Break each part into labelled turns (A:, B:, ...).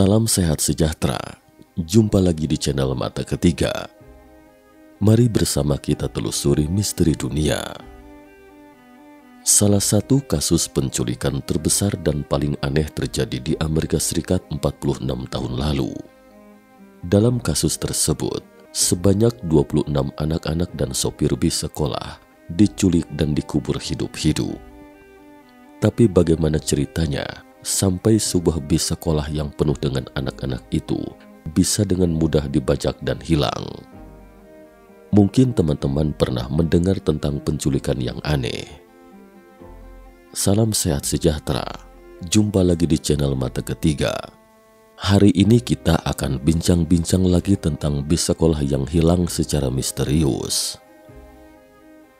A: Salam sehat sejahtera. Jumpa lagi di channel Mata Ketiga. Mari bersama kita telusuri misteri dunia. Salah satu kasus penculikan terbesar dan paling aneh terjadi di Amerika Serikat 46 tahun lalu. Dalam kasus tersebut, sebanyak 26 anak-anak dan sopir bis sekolah diculik dan dikubur hidup-hidup. Tapi bagaimana ceritanya sampai sebuah bis sekolah yang penuh dengan anak-anak itu bisa dengan mudah dibajak dan hilang? Mungkin teman-teman pernah mendengar tentang penculikan yang aneh. Salam sehat sejahtera. Jumpa lagi di channel Mata Ketiga. Hari ini kita akan bincang-bincang lagi tentang bis sekolah yang hilang secara misterius.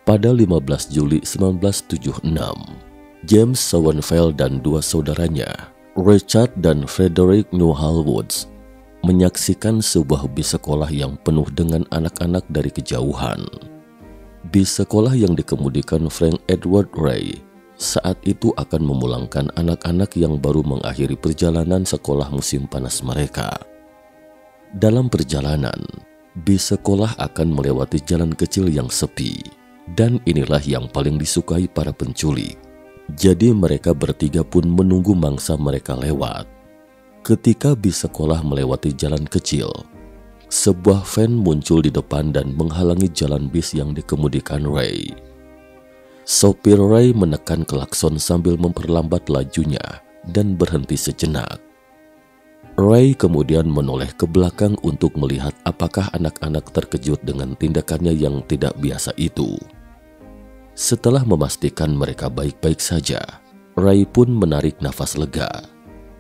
A: Pada 15 Juli 1976, James Sauenfeld dan dua saudaranya, Richard dan Frederick Newhall Woods, menyaksikan sebuah bis sekolah yang penuh dengan anak-anak dari kejauhan. Bis sekolah yang dikemudikan Frank Edward Ray saat itu akan memulangkan anak-anak yang baru mengakhiri perjalanan sekolah musim panas mereka. Dalam perjalanan, bis sekolah akan melewati jalan kecil yang sepi, dan inilah yang paling disukai para penculik. Jadi mereka bertiga pun menunggu mangsa mereka lewat. Ketika bis sekolah melewati jalan kecil, sebuah van muncul di depan dan menghalangi jalan bis yang dikemudikan Ray. Sopir Ray menekan klakson sambil memperlambat lajunya dan berhenti sejenak. Ray kemudian menoleh ke belakang untuk melihat apakah anak-anak terkejut dengan tindakannya yang tidak biasa itu. Setelah memastikan mereka baik-baik saja, Ray pun menarik nafas lega.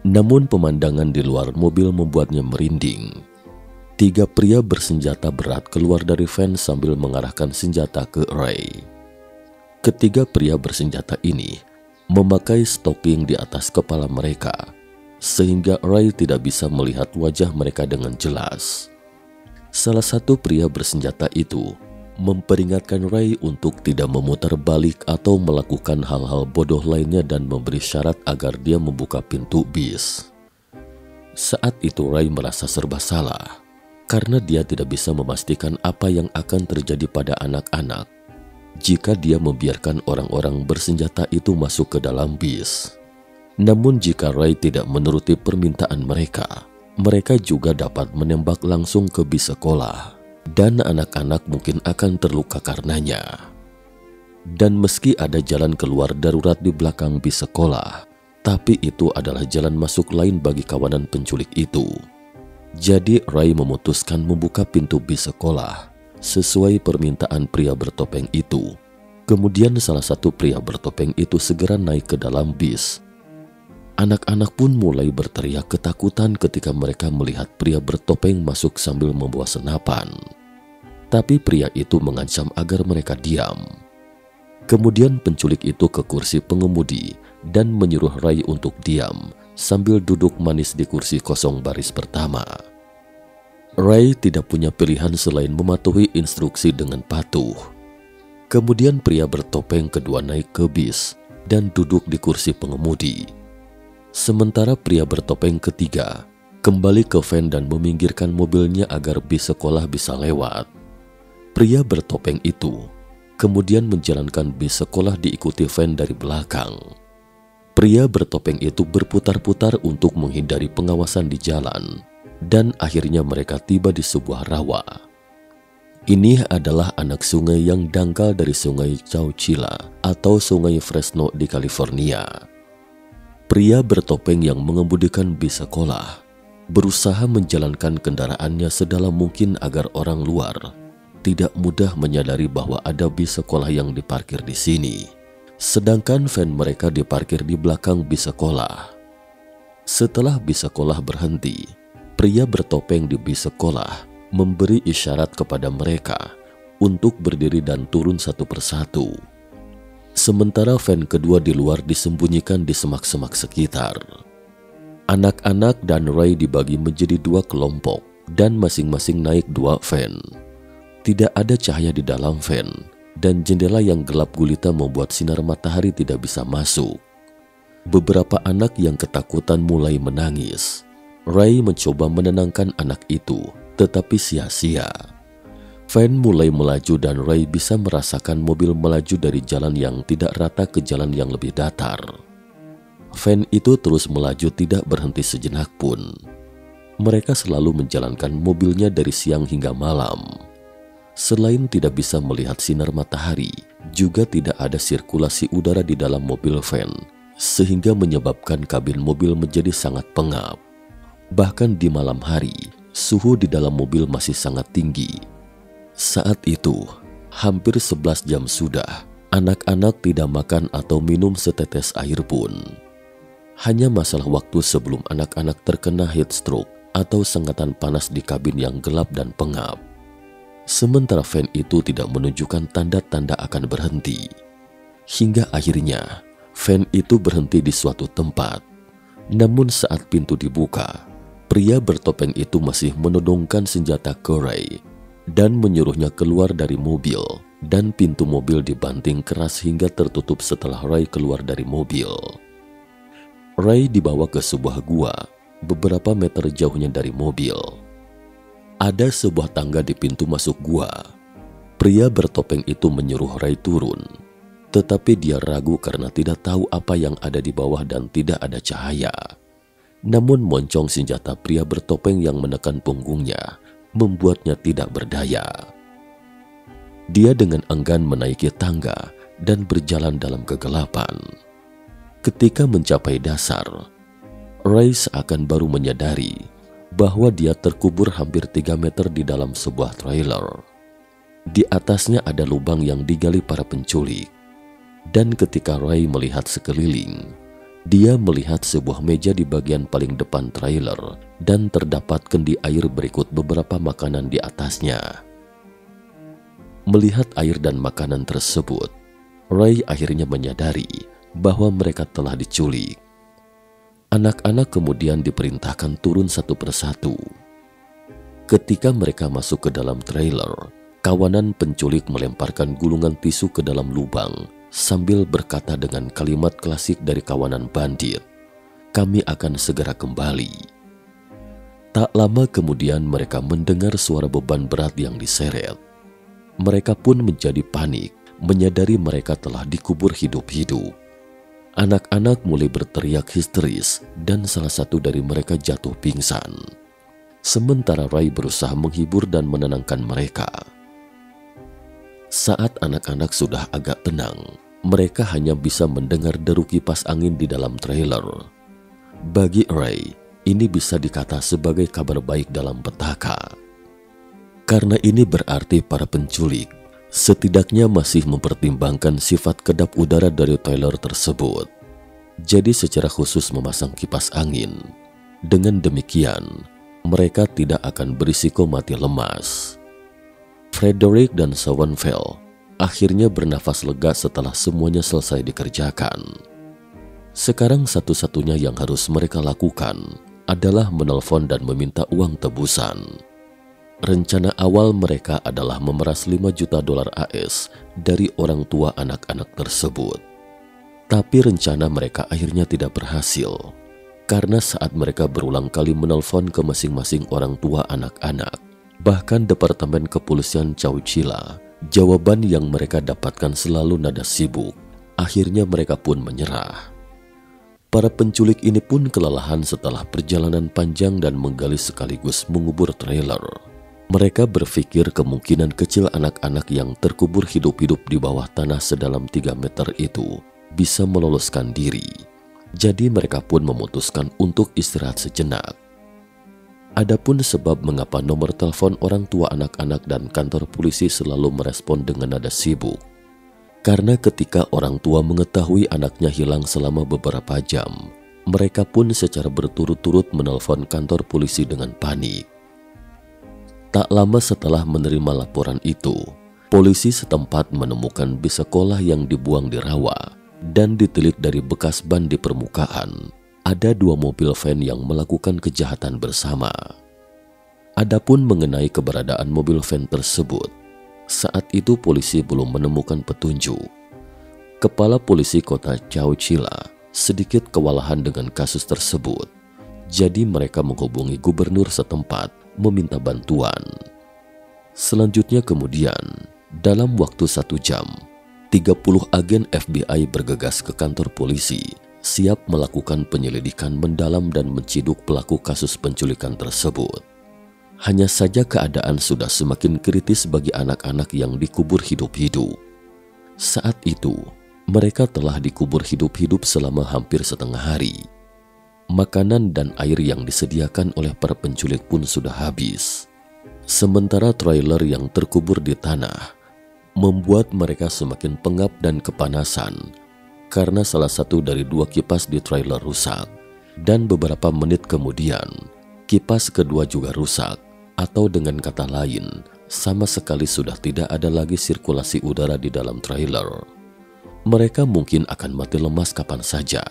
A: Namun pemandangan di luar mobil membuatnya merinding. Tiga pria bersenjata berat keluar dari van sambil mengarahkan senjata ke Ray. Ketiga pria bersenjata ini memakai stocking di atas kepala mereka, sehingga Ray tidak bisa melihat wajah mereka dengan jelas. Salah satu pria bersenjata itu memperingatkan Ray untuk tidak memutar balik atau melakukan hal-hal bodoh lainnya dan memberi syarat agar dia membuka pintu bis. Saat itu Ray merasa serba salah karena dia tidak bisa memastikan apa yang akan terjadi pada anak-anak jika dia membiarkan orang-orang bersenjata itu masuk ke dalam bis. Namun jika Ray tidak menuruti permintaan mereka, mereka juga dapat menembak langsung ke bis sekolah. Dan anak-anak mungkin akan terluka karenanya. Dan meski ada jalan keluar darurat di belakang bis sekolah, tapi itu adalah jalan masuk lain bagi kawanan penculik itu. Jadi Ray memutuskan membuka pintu bis sekolah sesuai permintaan pria bertopeng itu. Kemudian salah satu pria bertopeng itu segera naik ke dalam bis. Anak-anak pun mulai berteriak ketakutan ketika mereka melihat pria bertopeng masuk sambil membawa senapan. Tapi pria itu mengancam agar mereka diam. Kemudian penculik itu ke kursi pengemudi dan menyuruh Ray untuk diam sambil duduk manis di kursi kosong baris pertama. Ray tidak punya pilihan selain mematuhi instruksi dengan patuh. Kemudian pria bertopeng kedua naik ke bis dan duduk di kursi pengemudi. Sementara pria bertopeng ketiga kembali ke van dan meminggirkan mobilnya agar bis sekolah bisa lewat. Pria bertopeng itu kemudian menjalankan bis sekolah diikuti van dari belakang. Pria bertopeng itu berputar-putar untuk menghindari pengawasan di jalan dan akhirnya mereka tiba di sebuah rawa. Ini adalah anak sungai yang dangkal dari sungai Chowchilla atau sungai Fresno di California. Pria bertopeng yang mengemudikan bis sekolah berusaha menjalankan kendaraannya sedalam mungkin agar orang luar tidak mudah menyadari bahwa ada bis sekolah yang diparkir di sini, sedangkan van mereka diparkir di belakang bis sekolah. Setelah bis sekolah berhenti, pria bertopeng di bis sekolah memberi isyarat kepada mereka untuk berdiri dan turun satu persatu. Sementara van kedua di luar disembunyikan di semak-semak sekitar. Anak-anak dan Ray dibagi menjadi dua kelompok dan masing-masing naik dua van. Tidak ada cahaya di dalam van dan jendela yang gelap gulita membuat sinar matahari tidak bisa masuk. Beberapa anak yang ketakutan mulai menangis. Ray mencoba menenangkan anak itu, tetapi sia-sia. Van mulai melaju dan Ray bisa merasakan mobil melaju dari jalan yang tidak rata ke jalan yang lebih datar. Van itu terus melaju tidak berhenti sejenak pun. Mereka selalu menjalankan mobilnya dari siang hingga malam. Selain tidak bisa melihat sinar matahari, juga tidak ada sirkulasi udara di dalam mobil van, sehingga menyebabkan kabin mobil menjadi sangat pengap. Bahkan di malam hari, suhu di dalam mobil masih sangat tinggi. Saat itu, hampir 11 jam sudah, anak-anak tidak makan atau minum setetes air pun. Hanya masalah waktu sebelum anak-anak terkena heat stroke atau sengatan panas di kabin yang gelap dan pengap. Sementara van itu tidak menunjukkan tanda-tanda akan berhenti. Hingga akhirnya, van itu berhenti di suatu tempat. Namun saat pintu dibuka, pria bertopeng itu masih menodongkan senjata ke Ray dan menyuruhnya keluar dari mobil, dan pintu mobil dibanting keras hingga tertutup setelah Ray keluar dari mobil. Ray dibawa ke sebuah gua beberapa meter jauhnya dari mobil. Ada sebuah tangga di pintu masuk gua. Pria bertopeng itu menyuruh Ray turun, tetapi dia ragu karena tidak tahu apa yang ada di bawah dan tidak ada cahaya. Namun moncong senjata pria bertopeng yang menekan punggungnya membuatnya tidak berdaya. Dia dengan enggan menaiki tangga dan berjalan dalam kegelapan. Ketika mencapai dasar, Ray seakan baru menyadari bahwa dia terkubur hampir 3 meter di dalam sebuah trailer. Di atasnya ada lubang yang digali para penculik. Dan ketika Ray melihat sekeliling, dia melihat sebuah meja di bagian paling depan trailer dan terdapat kendi air berikut beberapa makanan di atasnya. Melihat air dan makanan tersebut, Ray akhirnya menyadari bahwa mereka telah diculik. Anak-anak kemudian diperintahkan turun satu persatu. Ketika mereka masuk ke dalam trailer, kawanan penculik melemparkan gulungan tisu ke dalam lubang sambil berkata dengan kalimat klasik dari kawanan bandit, "Kami akan segera kembali." Tak lama kemudian mereka mendengar suara beban berat yang diseret. Mereka pun menjadi panik, menyadari mereka telah dikubur hidup-hidup. Anak-anak mulai berteriak histeris dan salah satu dari mereka jatuh pingsan. Sementara Ray berusaha menghibur dan menenangkan mereka. Saat anak-anak sudah agak tenang, mereka hanya bisa mendengar deru kipas angin di dalam trailer. Bagi Ray, ini bisa dikata sebagai kabar baik dalam petaka. Karena ini berarti para penculik setidaknya masih mempertimbangkan sifat kedap udara dari trailer tersebut. Jadi secara khusus memasang kipas angin. Dengan demikian, mereka tidak akan berisiko mati lemas. Frederick dan Schoenfeld akhirnya bernafas lega setelah semuanya selesai dikerjakan. Sekarang satu-satunya yang harus mereka lakukan adalah menelpon dan meminta uang tebusan. Rencana awal mereka adalah memeras 5 juta dolar AS dari orang tua anak-anak tersebut. Tapi rencana mereka akhirnya tidak berhasil, karena saat mereka berulang kali menelpon ke masing-masing orang tua anak-anak, bahkan Departemen Kepolisian Chowchilla, jawaban yang mereka dapatkan selalu nada sibuk. Akhirnya mereka pun menyerah. Para penculik ini pun kelelahan setelah perjalanan panjang dan menggali sekaligus mengubur trailer. Mereka berpikir kemungkinan kecil anak-anak yang terkubur hidup-hidup di bawah tanah sedalam 3 meter itu bisa meloloskan diri. Jadi mereka pun memutuskan untuk istirahat sejenak. Adapun sebab mengapa nomor telepon orang tua anak-anak dan kantor polisi selalu merespon dengan nada sibuk. Karena ketika orang tua mengetahui anaknya hilang selama beberapa jam, mereka pun secara berturut-turut menelpon kantor polisi dengan panik. Tak lama setelah menerima laporan itu, polisi setempat menemukan bis sekolah yang dibuang di rawa dan ditelit dari bekas ban di permukaan. Ada 2 mobil van yang melakukan kejahatan bersama. Adapun mengenai keberadaan mobil van tersebut, saat itu polisi belum menemukan petunjuk. Kepala polisi kota Chowchilla sedikit kewalahan dengan kasus tersebut. Jadi mereka menghubungi gubernur setempat meminta bantuan. Selanjutnya kemudian, dalam waktu 1 jam, 30 agen FBI bergegas ke kantor polisi, siap melakukan penyelidikan mendalam dan menciduk pelaku kasus penculikan tersebut. Hanya saja keadaan sudah semakin kritis bagi anak-anak yang dikubur hidup-hidup. Saat itu, mereka telah dikubur hidup-hidup selama hampir setengah hari. Makanan dan air yang disediakan oleh para penculik pun sudah habis. Sementara trailer yang terkubur di tanah membuat mereka semakin pengap dan kepanasan karena salah satu dari 2 kipas di trailer rusak, dan beberapa menit kemudian kipas kedua juga rusak, atau dengan kata lain, sama sekali sudah tidak ada lagi sirkulasi udara di dalam trailer. Mereka mungkin akan mati lemas kapan saja.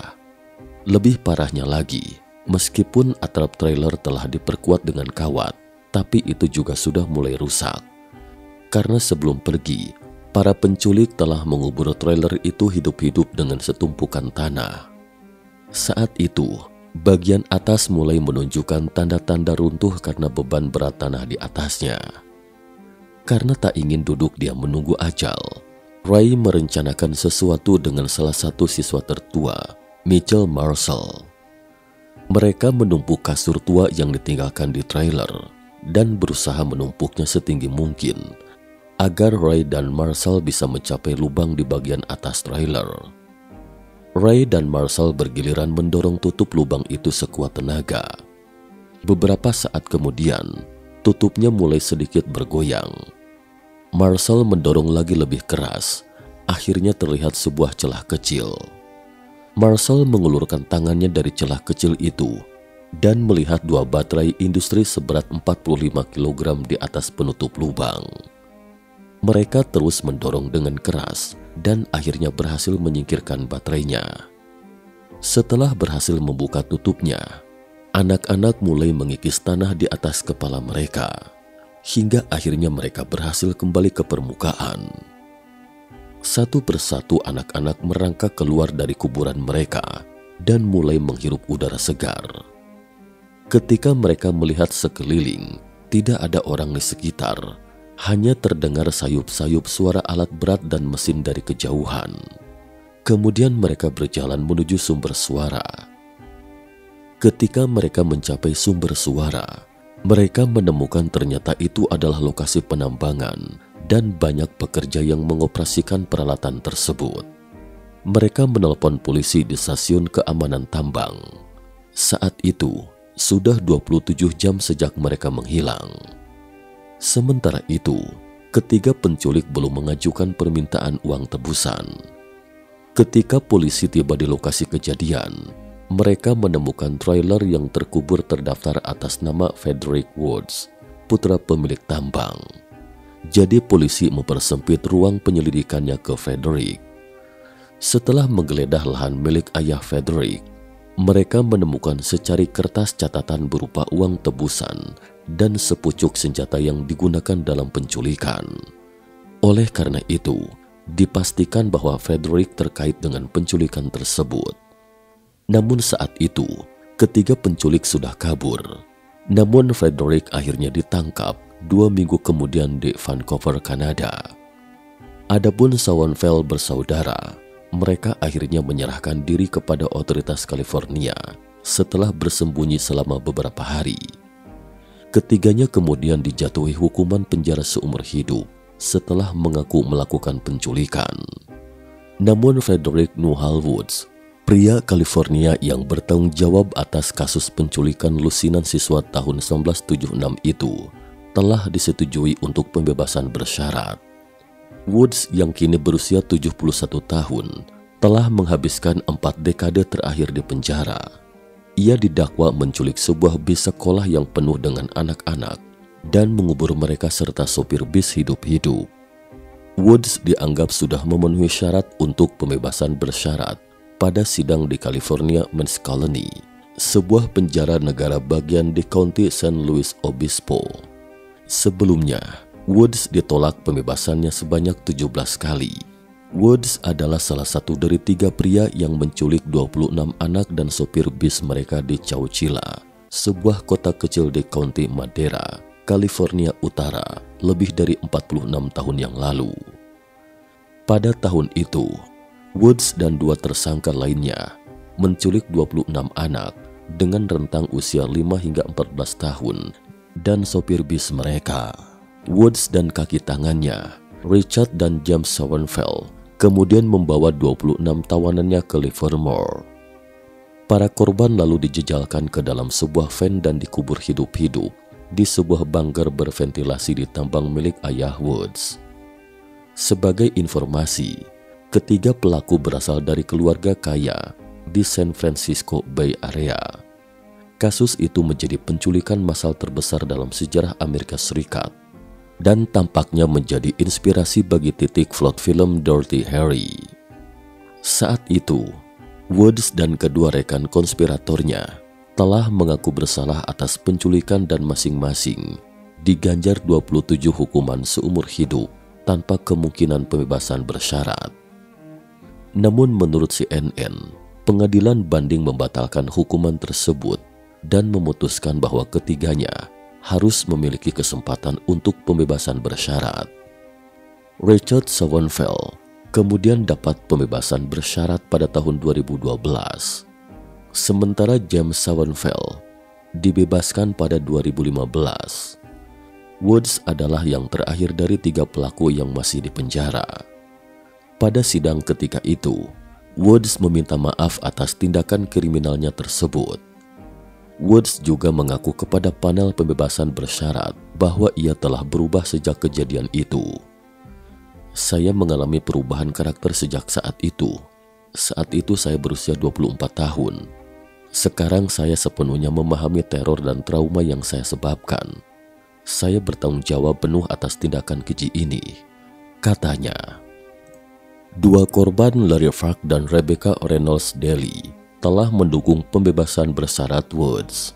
A: Lebih parahnya lagi, meskipun atap trailer telah diperkuat dengan kawat, tapi itu juga sudah mulai rusak. Karena sebelum pergi, para penculik telah mengubur trailer itu hidup-hidup dengan setumpukan tanah. Saat itu, bagian atas mulai menunjukkan tanda-tanda runtuh karena beban berat tanah di atasnya. Karena tak ingin duduk diam menunggu ajal, Ray merencanakan sesuatu dengan salah satu siswa tertua, Mitchell Marshall. Mereka menumpuk kasur tua yang ditinggalkan di trailer dan berusaha menumpuknya setinggi mungkin agar Ray dan Marshall bisa mencapai lubang di bagian atas trailer. Ray dan Marshall bergiliran mendorong tutup lubang itu sekuat tenaga. Beberapa saat kemudian, tutupnya mulai sedikit bergoyang. Marshall mendorong lagi lebih keras, akhirnya terlihat sebuah celah kecil. Marshall mengulurkan tangannya dari celah kecil itu dan melihat 2 baterai industri seberat 45 kg di atas penutup lubang. Mereka terus mendorong dengan keras dan akhirnya berhasil menyingkirkan baterainya. Setelah berhasil membuka tutupnya, anak-anak mulai mengikis tanah di atas kepala mereka, hingga akhirnya mereka berhasil kembali ke permukaan. Satu persatu anak-anak merangkak keluar dari kuburan mereka dan mulai menghirup udara segar. Ketika mereka melihat sekeliling, tidak ada orang di sekitar, hanya terdengar sayup-sayup suara alat berat dan mesin dari kejauhan. Kemudian mereka berjalan menuju sumber suara. Ketika mereka mencapai sumber suara, mereka menemukan ternyata itu adalah lokasi penambangan dan banyak pekerja yang mengoperasikan peralatan tersebut. Mereka menelpon polisi di stasiun keamanan tambang. Saat itu, sudah 27 jam sejak mereka menghilang. Sementara itu, ketiga penculik belum mengajukan permintaan uang tebusan. Ketika polisi tiba di lokasi kejadian, mereka menemukan trailer yang terkubur terdaftar atas nama Frederick Woods, putra pemilik tambang. Jadi polisi mempersempit ruang penyelidikannya ke Frederick. Setelah menggeledah lahan milik ayah Frederick, mereka menemukan secari kertas catatan berupa uang tebusan dan sepucuk senjata yang digunakan dalam penculikan. Oleh karena itu, dipastikan bahwa Frederick terkait dengan penculikan tersebut. Namun saat itu, ketiga penculik sudah kabur. Namun Frederick akhirnya ditangkap 2 minggu kemudian di Vancouver, Kanada. Adapun Sauenfeld bersaudara, mereka akhirnya menyerahkan diri kepada otoritas California setelah bersembunyi selama beberapa hari. Ketiganya kemudian dijatuhi hukuman penjara seumur hidup setelah mengaku melakukan penculikan. Namun Frederick Newhall Woods, pria California yang bertanggung jawab atas kasus penculikan lusinan siswa tahun 1976 itu, telah disetujui untuk pembebasan bersyarat. Woods yang kini berusia 71 tahun telah menghabiskan 4 dekade terakhir di penjara. Ia didakwa menculik sebuah bis sekolah yang penuh dengan anak-anak dan mengubur mereka serta sopir bis hidup-hidup. Woods dianggap sudah memenuhi syarat untuk pembebasan bersyarat pada sidang di California Men's Colony, sebuah penjara negara bagian di County San Luis Obispo. Sebelumnya, Woods ditolak pembebasannya sebanyak 17 kali. Woods adalah salah satu dari 3 pria yang menculik 26 anak dan sopir bis mereka di Chowchilla, sebuah kota kecil di County Madera, California Utara, lebih dari 46 tahun yang lalu. Pada tahun itu, Woods dan 2 tersangka lainnya menculik 26 anak dengan rentang usia 5 hingga 14 tahun dan sopir bis mereka. Woods dan kaki tangannya, Richard dan James Sauenfeld, kemudian membawa 26 tawanannya ke Livermore. Para korban lalu dijejalkan ke dalam sebuah van dan dikubur hidup-hidup di sebuah bunker berventilasi di tambang milik ayah Woods. Sebagai informasi, ketiga pelaku berasal dari keluarga kaya di San Francisco Bay Area. Kasus itu menjadi penculikan massal terbesar dalam sejarah Amerika Serikat dan tampaknya menjadi inspirasi bagi titik plot film Dirty Harry. Saat itu, Woods dan kedua rekan konspiratornya telah mengaku bersalah atas penculikan dan masing-masing diganjar 27 hukuman seumur hidup tanpa kemungkinan pembebasan bersyarat. Namun menurut CNN, pengadilan banding membatalkan hukuman tersebut dan memutuskan bahwa ketiganya harus memiliki kesempatan untuk pembebasan bersyarat. Richard Sauenfeld kemudian dapat pembebasan bersyarat pada tahun 2012. Sementara James Sauenfeld dibebaskan pada 2015. Woods adalah yang terakhir dari 3 pelaku yang masih dipenjara. Pada sidang ketika itu, Woods meminta maaf atas tindakan kriminalnya tersebut. Woods juga mengaku kepada panel pembebasan bersyarat bahwa ia telah berubah sejak kejadian itu. Saya mengalami perubahan karakter sejak saat itu. Saat itu saya berusia 24 tahun. Sekarang saya sepenuhnya memahami teror dan trauma yang saya sebabkan. Saya bertanggung jawab penuh atas tindakan keji ini, katanya. 2 korban, Larry Falk dan Rebecca Reynolds Daly, telah mendukung pembebasan bersyarat Woods.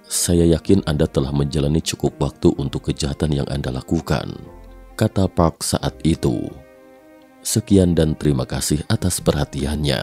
A: Saya yakin Anda telah menjalani cukup waktu untuk kejahatan yang Anda lakukan, kata Park saat itu. Sekian dan terima kasih atas perhatiannya.